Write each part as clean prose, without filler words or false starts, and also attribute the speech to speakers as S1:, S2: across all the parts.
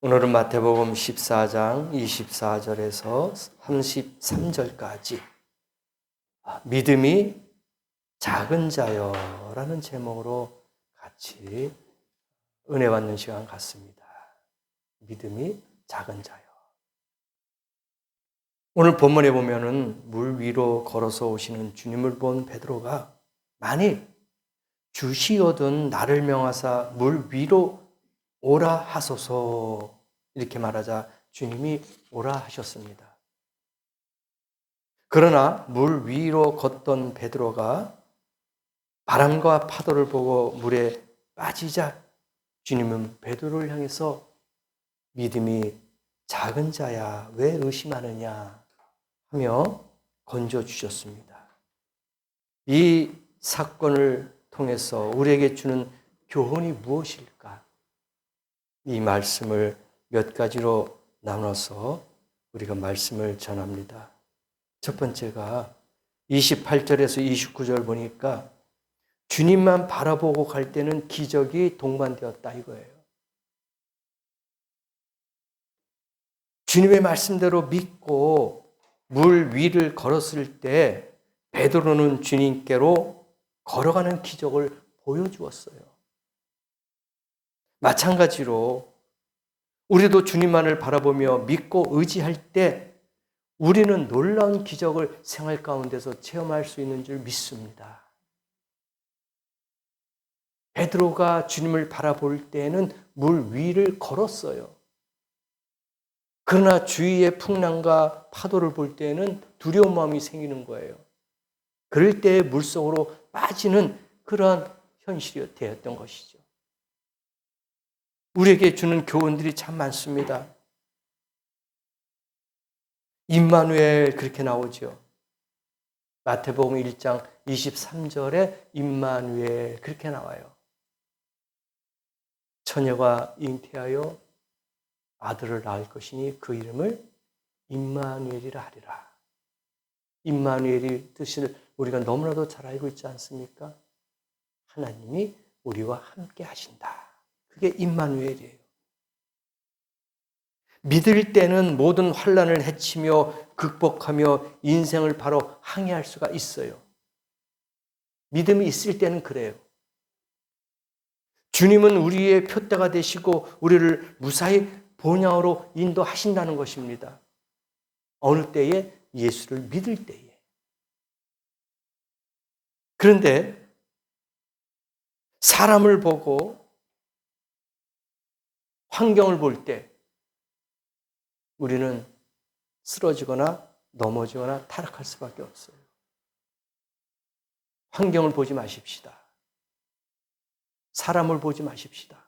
S1: 오늘은 마태복음 14장 24절에서 33절까지 믿음이 작은 자여라는 제목으로 같이 은혜 받는 시간 갖습니다. 믿음이 작은 자여. 오늘 본문에 보면은 물 위로 걸어서 오시는 주님을 본 베드로가 만일 주시오든 나를 명하사 물 위로 오라 하소서 이렇게 말하자 주님이 오라 하셨습니다. 그러나 물 위로 걷던 베드로가 바람과 파도를 보고 물에 빠지자 주님은 베드로를 향해서 믿음이 작은 자야 왜 의심하느냐 하며 건져 주셨습니다. 이 사건을 통해서 우리에게 주는 교훈이 무엇일까? 이 말씀을 몇 가지로 나눠서 우리가 말씀을 전합니다. 첫 번째가 28절에서 29절 보니까 주님만 바라보고 갈 때는 기적이 동반되었다 이거예요. 주님의 말씀대로 믿고 물 위를 걸었을 때 베드로는 주님께로 걸어가는 기적을 보여주었어요. 마찬가지로 우리도 주님만을 바라보며 믿고 의지할 때 우리는 놀라운 기적을 생활 가운데서 체험할 수 있는 줄 믿습니다. 베드로가 주님을 바라볼 때에는 물 위를 걸었어요. 그러나 주위의 풍랑과 파도를 볼 때에는 두려운 마음이 생기는 거예요. 그럴 때 물속으로 빠지는 그러한 현실이 되었던 것이죠. 우리에게 주는 교훈들이 참 많습니다. 임마누엘 그렇게 나오죠. 마태복음 1장 23절에 임마누엘 그렇게 나와요. 처녀가 잉태하여 아들을 낳을 것이니 그 이름을 임마누엘이라 하리라. 임마누엘의 뜻을 우리가 너무나도 잘 알고 있지 않습니까? 하나님이 우리와 함께 하신다. 그게 임마누엘이에요. 믿을 때는 모든 환난을 헤치며 극복하며 인생을 바로 항해할 수가 있어요. 믿음이 있을 때는 그래요. 주님은 우리의 표대가 되시고 우리를 무사히 본향으로 인도하신다는 것입니다. 어느 때에? 예수를 믿을 때에. 그런데 사람을 보고 환경을 볼 때 우리는 쓰러지거나 넘어지거나 타락할 수밖에 없어요. 환경을 보지 마십시다. 사람을 보지 마십시다.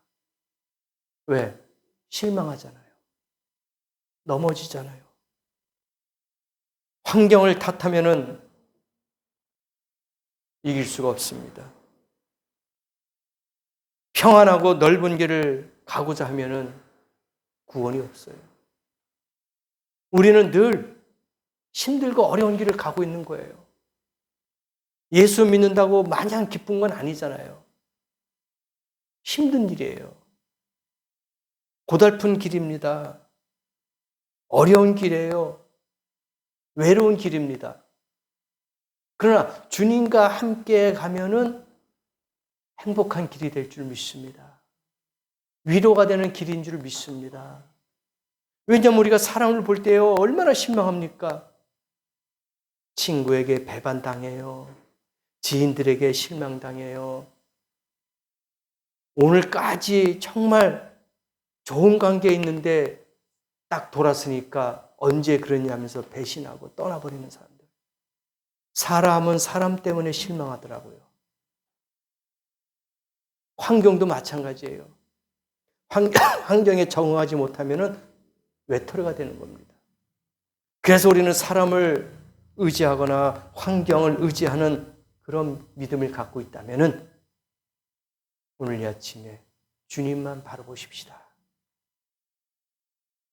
S1: 왜? 실망하잖아요. 넘어지잖아요. 환경을 탓하면은 이길 수가 없습니다. 평안하고 넓은 길을 가고자 하면은 구원이 없어요. 우리는 늘 힘들고 어려운 길을 가고 있는 거예요. 예수 믿는다고 마냥 기쁜 건 아니잖아요. 힘든 일이에요. 고달픈 길입니다. 어려운 길이에요. 외로운 길입니다. 그러나 주님과 함께 가면은 행복한 길이 될 줄 믿습니다. 위로가 되는 길인 줄 믿습니다. 왜냐하면 우리가 사람을 볼 때요 얼마나 실망합니까? 친구에게 배반당해요. 지인들에게 실망당해요. 오늘까지 정말 좋은 관계에 있는데 딱 돌았으니까 언제 그러냐 하면서 배신하고 떠나버리는 사람들. 사람은 사람 때문에 실망하더라고요. 환경도 마찬가지예요. 환경에 적응하지 못하면 외톨이가 되는 겁니다. 그래서 우리는 사람을 의지하거나 환경을 의지하는 그런 믿음을 갖고 있다면 오늘 이 아침에 주님만 바라보십시다.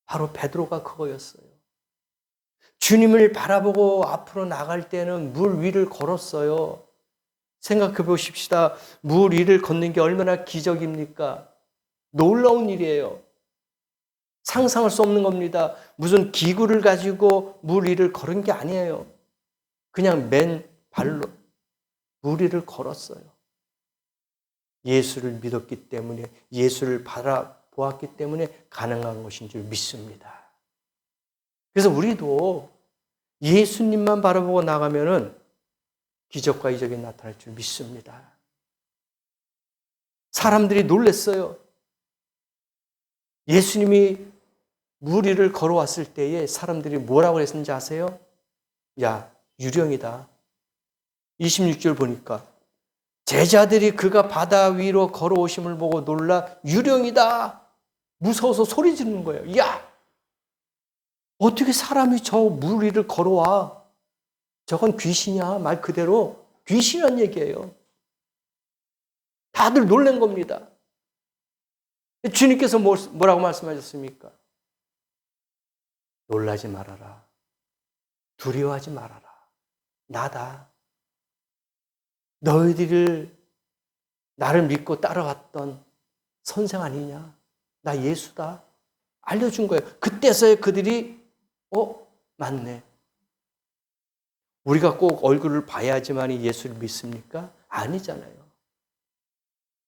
S1: 바로 베드로가 그거였어요. 주님을 바라보고 앞으로 나갈 때는 물 위를 걸었어요. 생각해 보십시다. 물 위를 걷는 게 얼마나 기적입니까? 놀라운 일이에요. 상상할 수 없는 겁니다. 무슨 기구를 가지고 물 위를 걸은 게 아니에요. 그냥 맨 발로 물 위를 걸었어요. 예수를 믿었기 때문에, 예수를 바라보았기 때문에 가능한 것인 줄 믿습니다. 그래서 우리도 예수님만 바라보고 나가면은 기적과 이적이 나타날 줄 믿습니다. 사람들이 놀랐어요. 예수님이 물 위를 걸어왔을 때에 사람들이 뭐라고 했는지 아세요? 야, 유령이다. 26절 보니까 제자들이 그가 바다 위로 걸어오심을 보고 놀라 유령이다. 무서워서 소리 지르는 거예요. 야, 어떻게 사람이 저 물 위를 걸어와? 저건 귀신이야. 말 그대로 귀신이란 얘기예요. 다들 놀란 겁니다. 주님께서 뭐라고 말씀하셨습니까? 놀라지 말아라. 두려워하지 말아라. 나다. 너희들을 나를 믿고 따라왔던 선생 아니냐? 나 예수다. 알려준 거예요. 그때서야 그들이 맞네. 우리가 꼭 얼굴을 봐야지만 예수를 믿습니까? 아니잖아요.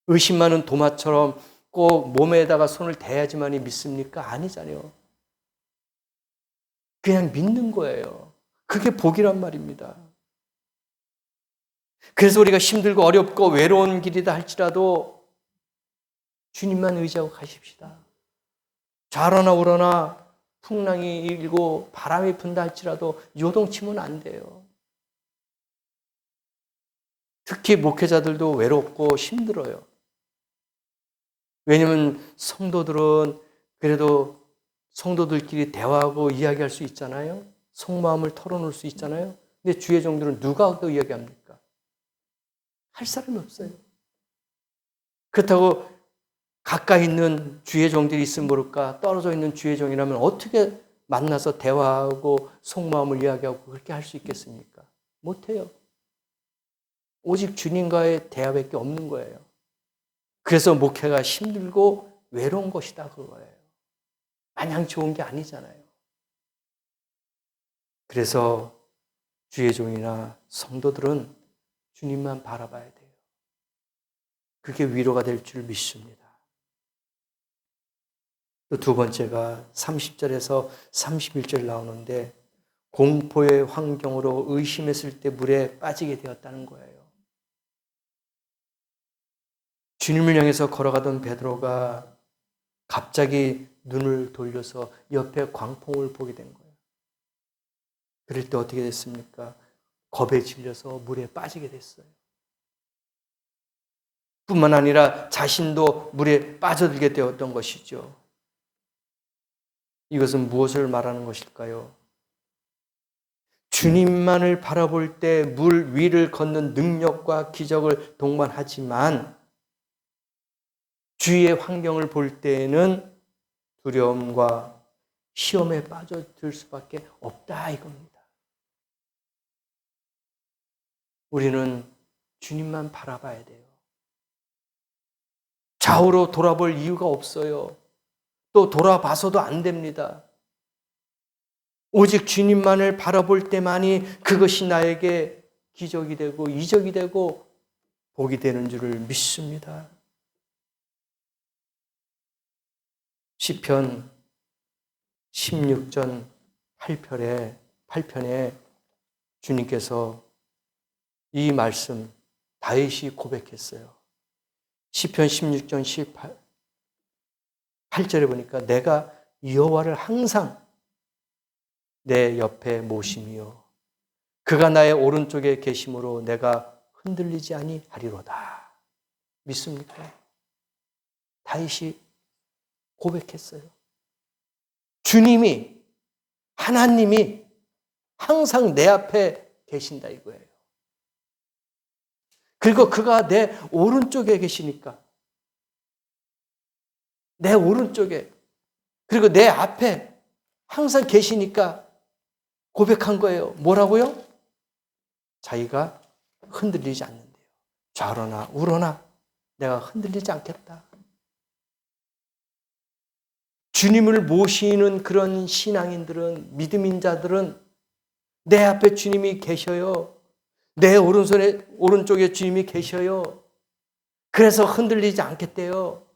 S1: 의심 많은 도마처럼 꼭 몸에다가 손을 대야지만 믿습니까? 아니잖아요. 그냥 믿는 거예요. 그게 복이란 말입니다. 그래서 우리가 힘들고 어렵고 외로운 길이다 할지라도 주님만 의지하고 가십시다. 좌로나 우로나 풍랑이 일고 바람이 분다 할지라도 요동치면 안 돼요. 특히 목회자들도 외롭고 힘들어요. 왜냐하면 성도들은 그래도 성도들끼리 대화하고 이야기할 수 있잖아요. 속마음을 털어놓을 수 있잖아요. 근데 주의 종들은 누가 그 이야기합니까? 할 사람이 없어요. 그렇다고 가까이 있는 주의 종들이 있으면 모를까 떨어져 있는 주의 종이라면 어떻게 만나서 대화하고 속마음을 이야기하고 그렇게 할 수 있겠습니까? 못해요. 오직 주님과의 대화밖에 없는 거예요. 그래서 목회가 힘들고 외로운 것이다 그거예요. 마냥 좋은 게 아니잖아요. 그래서 주의 종이나 성도들은 주님만 바라봐야 돼요. 그게 위로가 될 줄 믿습니다. 또 두 번째가 30절에서 31절 나오는데 공포의 환경으로 의심했을 때 물에 빠지게 되었다는 거예요. 주님을 향해서 걸어가던 베드로가 갑자기 눈을 돌려서 옆에 광풍을 보게 된 거예요. 그럴 때 어떻게 됐습니까? 겁에 질려서 물에 빠지게 됐어요. 뿐만 아니라 자신도 물에 빠져들게 되었던 것이죠. 이것은 무엇을 말하는 것일까요? 주님만을 바라볼 때 물 위를 걷는 능력과 기적을 동반하지만 주위의 환경을 볼 때에는 두려움과 시험에 빠져들 수밖에 없다 이겁니다. 우리는 주님만 바라봐야 돼요. 좌우로 돌아볼 이유가 없어요. 또 돌아봐서도 안 됩니다. 오직 주님만을 바라볼 때만이 그것이 나에게 기적이 되고 이적이 되고 복이 되는 줄을 믿습니다. 시편 16전 8편에 주님께서 이 말씀 다윗이 고백했어요. 시편 16전 8절에 보니까 내가 여호와를 항상 내 옆에 모심이요 그가 나의 오른쪽에 계심으로 내가 흔들리지 아니하리로다. 믿습니까? 다윗이 고백했어요. 주님이 하나님이 항상 내 앞에 계신다 이거예요. 그리고 그가 내 오른쪽에 계시니까 내 오른쪽에 그리고 내 앞에 항상 계시니까 고백한 거예요. 뭐라고요? 자기가 흔들리지 않는데요. 좌로나 우로나 내가 흔들리지 않겠다. 주님을 모시는 그런 신앙인들은, 믿음인 자들은 내 앞에 주님이 계셔요. 내 오른쪽에 주님이 계셔요. 그래서 흔들리지 않겠대요.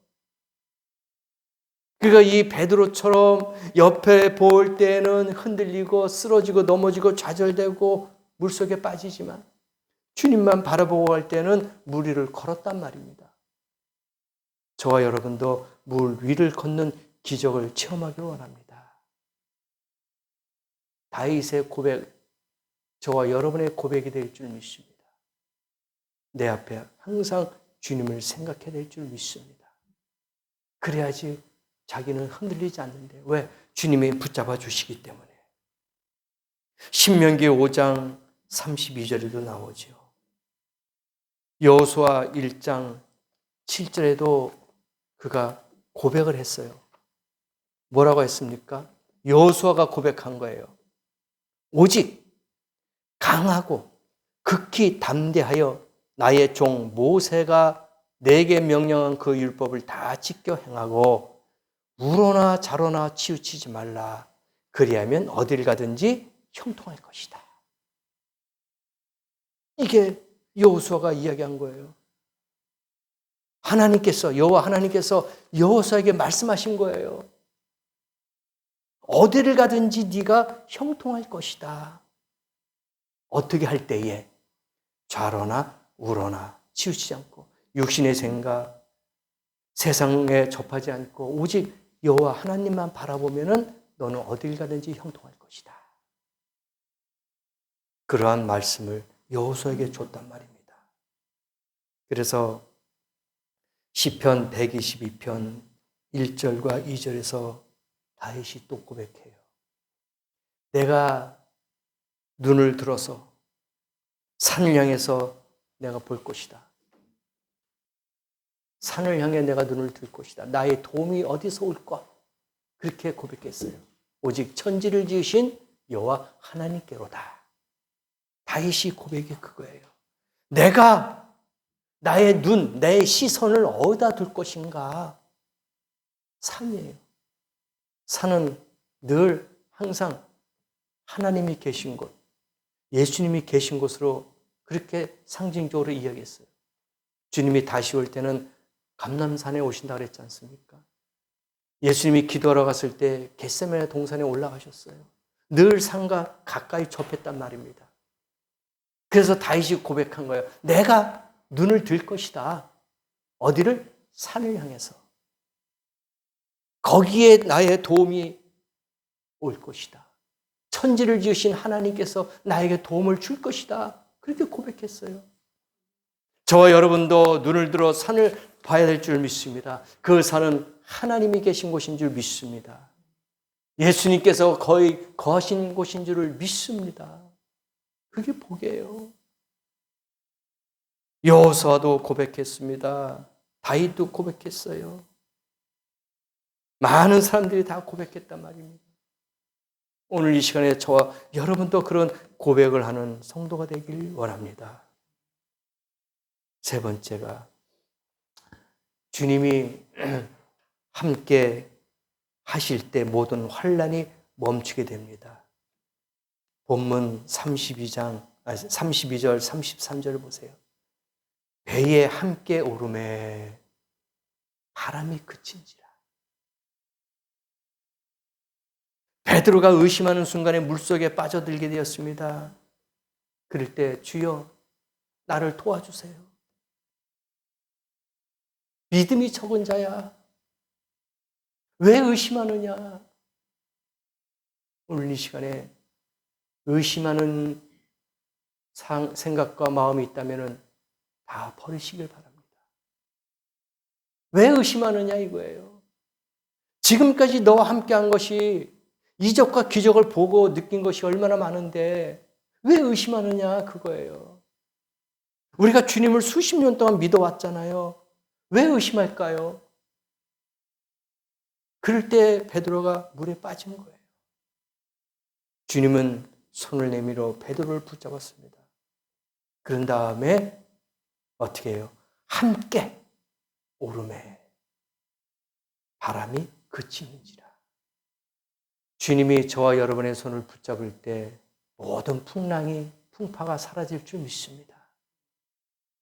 S1: 그러니까 이 베드로처럼 옆에 볼 때는 흔들리고 쓰러지고 넘어지고 좌절되고 물속에 빠지지만 주님만 바라보고 갈 때는 물 위를 걸었단 말입니다. 저와 여러분도 물 위를 걷는 기적을 체험하길 원합니다. 다윗의 고백, 저와 여러분의 고백이 될 줄 믿습니다. 내 앞에 항상 주님을 생각해야 될 줄 믿습니다. 그래야지 자기는 흔들리지 않는데. 왜? 주님이 붙잡아 주시기 때문에. 신명기 5장 32절에도 나오죠. 여호수아 1장 7절에도 그가 고백을 했어요. 뭐라고 했습니까? 여호수아가 고백한 거예요. 오직 강하고 극히 담대하여 나의 종 모세가 내게 명령한 그 율법을 다 지켜 행하고 우로나 자로나 치우치지 말라. 그리하면 어딜 가든지 형통할 것이다. 이게 여호수아가 이야기한 거예요. 여호와 하나님께서 여호수아에게 말씀하신 거예요. 어디를 가든지 네가 형통할 것이다. 어떻게 할 때에 좌로나 우로나 치우치지 않고 육신의 생각, 세상에 접하지 않고 오직 여호와 하나님만 바라보면은 너는 어딜 가든지 형통할 것이다. 그러한 말씀을 여호수아에게 줬단 말입니다. 그래서 시편 122편 1절과 2절에서 다윗이 또 고백해요. 내가 눈을 들어서 산을 향해서 내가 볼 것이다. 산을 향해 내가 눈을 들 것이다. 나의 도움이 어디서 올 것? 그렇게 고백했어요. 오직 천지를 지으신 여호와 하나님께로다. 다윗이 고백이 그거예요. 내가 나의 눈, 내 시선을 어디다 둘 것인가? 산이에요. 산은 늘 항상 하나님이 계신 곳, 예수님이 계신 곳으로 그렇게 상징적으로 이야기했어요. 주님이 다시 올 때는 감람산에 오신다 그랬지 않습니까? 예수님이 기도하러 갔을 때 겟세마네 동산에 올라가셨어요. 늘 산과 가까이 접했단 말입니다. 그래서 다윗이 고백한 거예요. 내가 눈을 들 것이다. 어디를? 산을 향해서. 거기에 나의 도움이 올 것이다. 천지를 지으신 하나님께서 나에게 도움을 줄 것이다. 그렇게 고백했어요. 저와 여러분도 눈을 들어 산을 봐야 될 줄 믿습니다. 그 산은 하나님이 계신 곳인 줄 믿습니다. 예수님께서 거의 거하신 곳인 줄을 믿습니다. 그게 복이에요. 여호수아도 고백했습니다. 다윗도 고백했어요. 많은 사람들이 다 고백했단 말입니다. 오늘 이 시간에 저와 여러분도 그런 고백을 하는 성도가 되길 원합니다. 세 번째가 주님이 함께 하실 때 모든 환난이 멈추게 됩니다. 본문 32절, 33절을 보세요. 배에 함께 오르매 바람이 그친지라. 베드로가 의심하는 순간에 물속에 빠져들게 되었습니다. 그럴 때 주여 나를 도와주세요. 믿음이 적은 자야. 왜 의심하느냐? 오늘 이 시간에 의심하는 생각과 마음이 있다면 다 버리시길 바랍니다. 왜 의심하느냐 이거예요. 지금까지 너와 함께한 것이 이적과 기적을 보고 느낀 것이 얼마나 많은데 왜 의심하느냐 그거예요. 우리가 주님을 수십 년 동안 믿어왔잖아요. 왜 의심할까요? 그럴 때 베드로가 물에 빠진 거예요. 주님은 손을 내밀어 베드로를 붙잡았습니다. 그런 다음에 어떻게 해요? 함께 오르매 바람이 그치는지라. 주님이 저와 여러분의 손을 붙잡을 때 모든 풍파가 사라질 줄 믿습니다.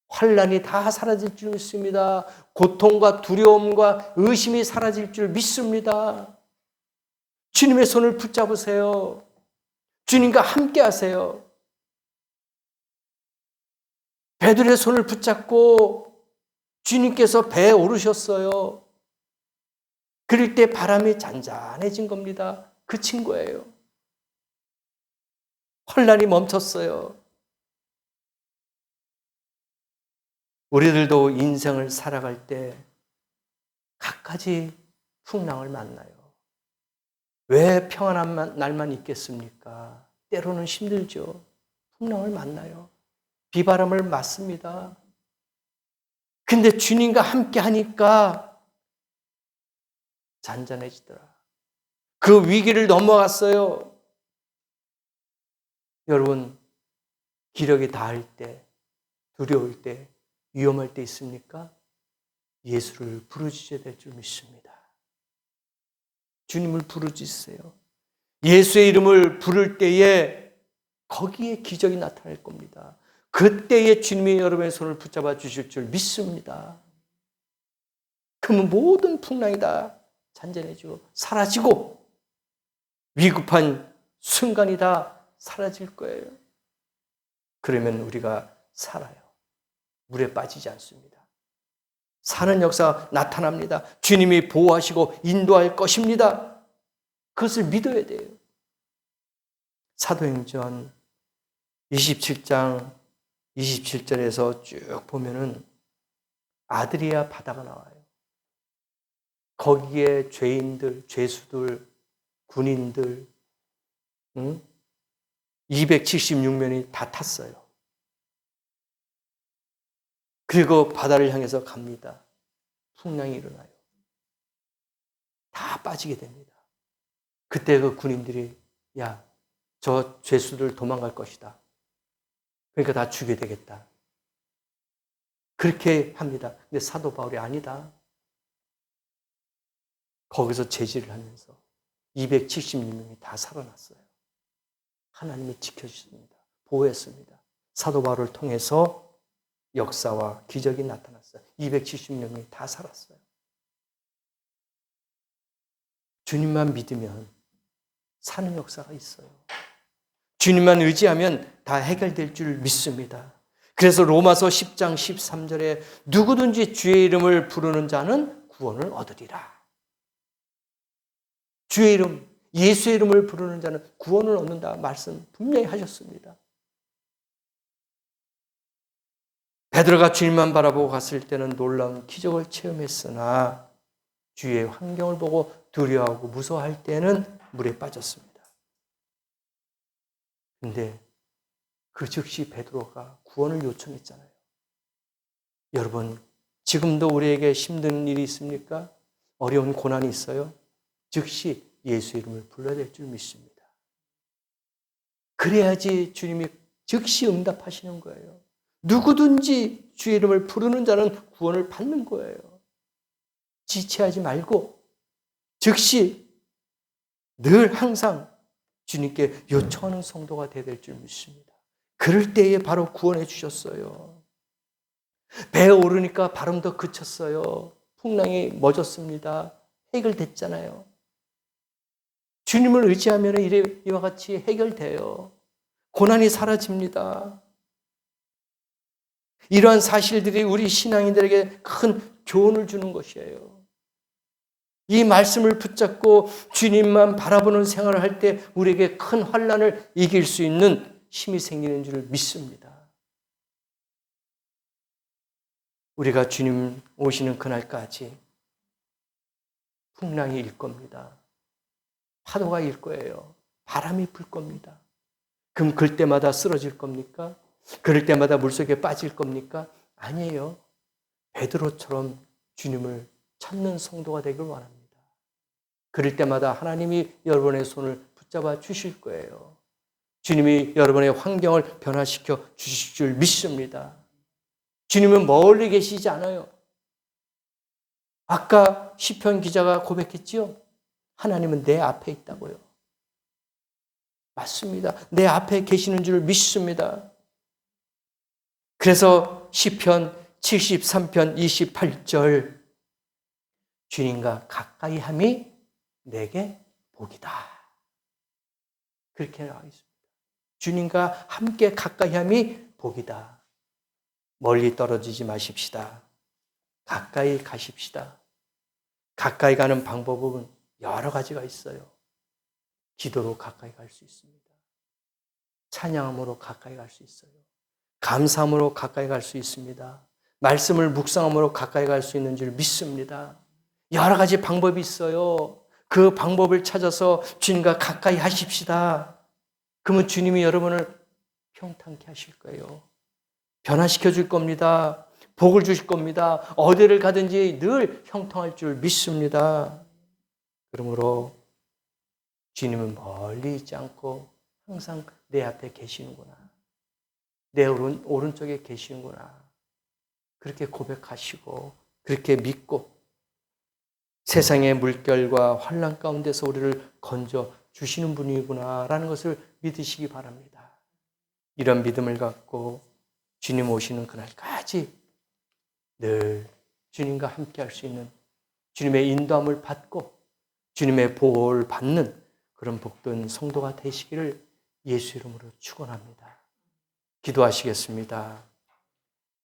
S1: 환난이 다 사라질 줄 믿습니다. 고통과 두려움과 의심이 사라질 줄 믿습니다. 주님의 손을 붙잡으세요. 주님과 함께 하세요. 베드로의 손을 붙잡고 주님께서 배에 오르셨어요. 그럴 때 바람이 잔잔해진 겁니다. 그친 거예요. 환난이 멈췄어요. 우리들도 인생을 살아갈 때 갖가지 풍랑을 만나요. 왜 평안한 날만 있겠습니까? 때로는 힘들죠. 풍랑을 만나요. 비바람을 맞습니다. 근데 주님과 함께 하니까 잔잔해지더라. 그 위기를 넘어갔어요. 여러분, 기력이 다할 때, 두려울 때, 위험할 때 있습니까? 예수를 부르짖어야 될 줄 믿습니다. 주님을 부르짖으세요. 예수의 이름을 부를 때에 거기에 기적이 나타날 겁니다. 그때에 주님이 여러분의 손을 붙잡아 주실 줄 믿습니다. 그러면 모든 풍랑이 다 잔잔해지고 사라지고 위급한 순간이 다 사라질 거예요. 그러면 우리가 살아요. 물에 빠지지 않습니다. 사는 역사가 나타납니다. 주님이 보호하시고 인도할 것입니다. 그것을 믿어야 돼요. 사도행전 27장 27절에서 쭉 보면은 아드리아 바다가 나와요. 거기에 죄인들, 죄수들, 군인들 276명이 다 탔어요. 그리고 바다를 향해서 갑니다. 풍랑이 일어나요. 다 빠지게 됩니다. 그때 그 군인들이 야, 저 죄수들 도망갈 것이다. 그러니까 다 죽게 되겠다. 그렇게 합니다. 근데 사도 바울이 아니다. 거기서 제지를 하면서 276명이 다 살아났어요. 하나님이 지켜주셨습니다. 보호했습니다. 사도 바울을 통해서 역사와 기적이 나타났어요. 276명이 다 살았어요. 주님만 믿으면 사는 역사가 있어요. 주님만 의지하면 다 해결될 줄 믿습니다. 그래서 로마서 10장 13절에 누구든지 주의 이름을 부르는 자는 구원을 얻으리라. 주의 이름, 예수의 이름을 부르는 자는 구원을 얻는다 말씀 분명히 하셨습니다. 베드로가 주님만 바라보고 갔을 때는 놀라운 기적을 체험했으나 주위의 환경을 보고 두려워하고 무서워할 때는 물에 빠졌습니다. 근데 그 즉시 베드로가 구원을 요청했잖아요. 여러분, 지금도 우리에게 힘든 일이 있습니까? 어려운 고난이 있어요? 즉시 예수 이름을 불러야 될 줄 믿습니다. 그래야지 주님이 즉시 응답하시는 거예요. 누구든지 주의 이름을 부르는 자는 구원을 받는 거예요. 지체하지 말고 즉시 늘 항상 주님께 요청하는 성도가 되어야 될 줄 믿습니다. 그럴 때에 바로 구원해 주셨어요. 배에 오르니까 바람도 그쳤어요. 풍랑이 멎었습니다. 해결됐잖아요. 주님을 의지하면 이와 같이 해결돼요. 고난이 사라집니다. 이러한 사실들이 우리 신앙인들에게 큰 교훈을 주는 것이에요. 이 말씀을 붙잡고 주님만 바라보는 생활을 할 때 우리에게 큰 환난을 이길 수 있는 힘이 생기는 줄 믿습니다. 우리가 주님 오시는 그날까지 풍랑이 일 겁니다. 파도가 일 거예요. 바람이 불 겁니다. 그럼 그때마다 쓰러질 겁니까? 그럴 때마다 물속에 빠질 겁니까? 아니에요. 베드로처럼 주님을 찾는 성도가 되길 원합니다. 그럴 때마다 하나님이 여러분의 손을 붙잡아 주실 거예요. 주님이 여러분의 환경을 변화시켜 주실 줄 믿습니다. 주님은 멀리 계시지 않아요. 아까 시편 기자가 고백했지요. 하나님은 내 앞에 있다고요. 맞습니다. 내 앞에 계시는 줄 믿습니다. 그래서 시편 73편 28절 주님과 가까이 함이 내게 복이다. 그렇게 나와 있습니다. 주님과 함께 가까이 함이 복이다. 멀리 떨어지지 마십시다. 가까이 가십시다. 가까이 가는 방법은 여러 가지가 있어요. 기도로 가까이 갈 수 있습니다. 찬양함으로 가까이 갈 수 있어요. 감사함으로 가까이 갈 수 있습니다. 말씀을 묵상함으로 가까이 갈 수 있는 줄 믿습니다. 여러 가지 방법이 있어요. 그 방법을 찾아서 주님과 가까이 하십시다. 그러면 주님이 여러분을 평탄케 하실 거예요. 변화시켜 줄 겁니다. 복을 주실 겁니다. 어디를 가든지 늘 형통할 줄 믿습니다. 그러므로 주님은 멀리 있지 않고 항상 내 앞에 계시는구나. 내 오른쪽에 계시는구나. 그렇게 고백하시고 그렇게 믿고 세상의 물결과 환난 가운데서 우리를 건져 주시는 분이구나라는 것을 믿으시기 바랍니다. 이런 믿음을 갖고 주님 오시는 그날까지 늘 주님과 함께 할 수 있는 주님의 인도함을 받고 주님의 보호를 받는 그런 복된 성도가 되시기를 예수 이름으로 축원합니다. 기도하시겠습니다.